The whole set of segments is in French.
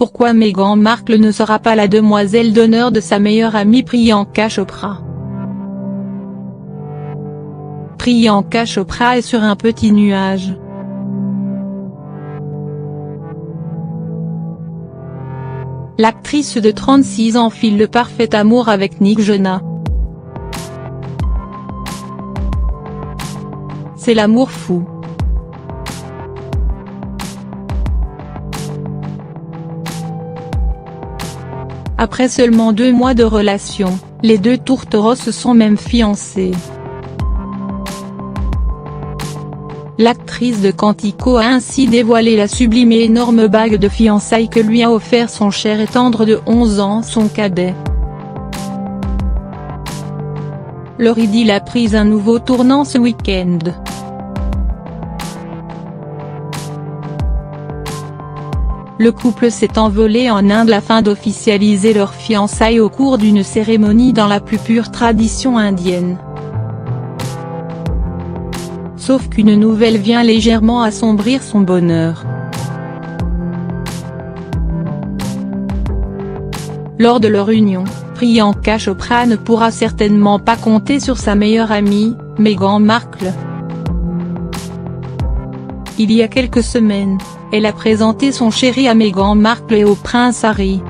pourquoi Meghan Markle ne sera pas la demoiselle d'honneur de sa meilleure amie Priyanka Chopra. Priyanka Chopra est sur un petit nuage. L'actrice de 36 ans file le parfait amour avec Nick Jonas. C'est l'amour fou. Après seulement 2 mois de relation, les deux tourtereaux se sont même fiancés. L'actrice de Quantico a ainsi dévoilé la sublime et énorme bague de fiançailles que lui a offert son cher et tendre de 11 ans, son cadet. Leur idylle a pris un nouveau tournant ce week-end. Le couple s'est envolé en Inde afin d'officialiser leurs fiançailles au cours d'une cérémonie dans la plus pure tradition indienne. Sauf qu'une nouvelle vient légèrement assombrir son bonheur. Lors de leur union, Priyanka Chopra ne pourra certainement pas compter sur sa meilleure amie, Meghan Markle. Il y a quelques semaines, elle a présenté son chéri à Meghan Markle et au prince Harry.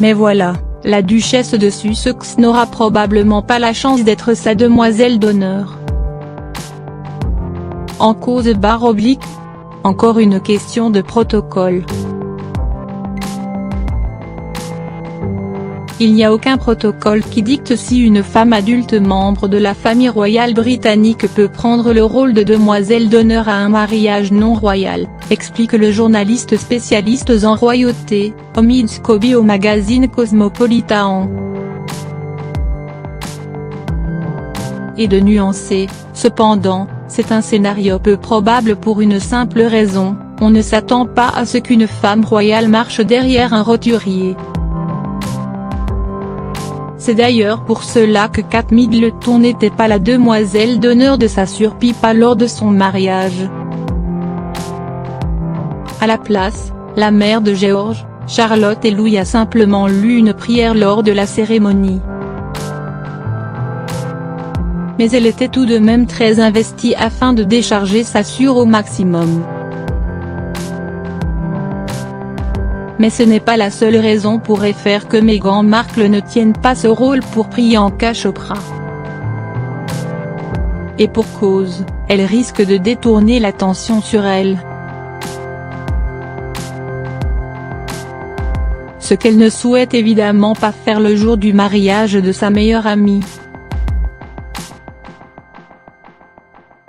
Mais voilà, la duchesse de Sussex n'aura probablement pas la chance d'être sa demoiselle d'honneur. En cause / encore une question de protocole. Il n'y a aucun protocole qui dicte si une femme adulte membre de la famille royale britannique peut prendre le rôle de demoiselle d'honneur à un mariage non royal, explique le journaliste spécialiste en royauté, Omid Scobie au magazine Cosmopolitan. Et de nuancer, cependant, c'est un scénario peu probable pour une simple raison, on ne s'attend pas à ce qu'une femme royale marche derrière un roturier. C'est d'ailleurs pour cela que Kate Middleton n'était pas la demoiselle d'honneur de sa sœur Pippa lors de son mariage. À la place, la mère de George, Charlotte et Louis a simplement lu une prière lors de la cérémonie. Mais elle était tout de même très investie afin de décharger sa sœur au maximum. Mais ce n'est pas la seule raison pourrait faire que Meghan Markle ne tienne pas ce rôle pour Priyanka Chopra. Et pour cause, elle risque de détourner l'attention sur elle. Ce qu'elle ne souhaite évidemment pas faire le jour du mariage de sa meilleure amie.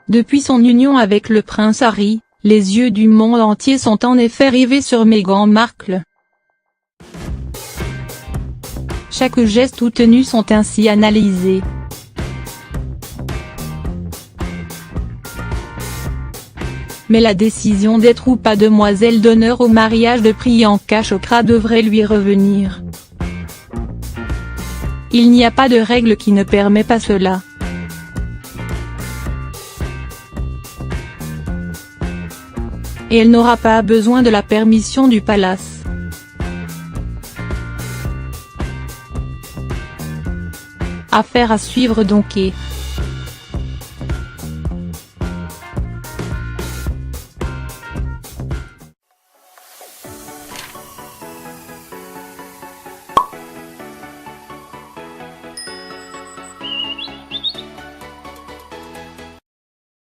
Depuis son union avec le prince Harry, les yeux du monde entier sont en effet rivés sur Meghan Markle. Chaque geste ou tenue sont ainsi analysés. Mais la décision d'être ou pas demoiselle d'honneur au mariage de Priyanka Chopra devrait lui revenir. Il n'y a pas de règle qui ne permet pas cela. Et elle n'aura pas besoin de la permission du palace. Affaire à suivre donc et.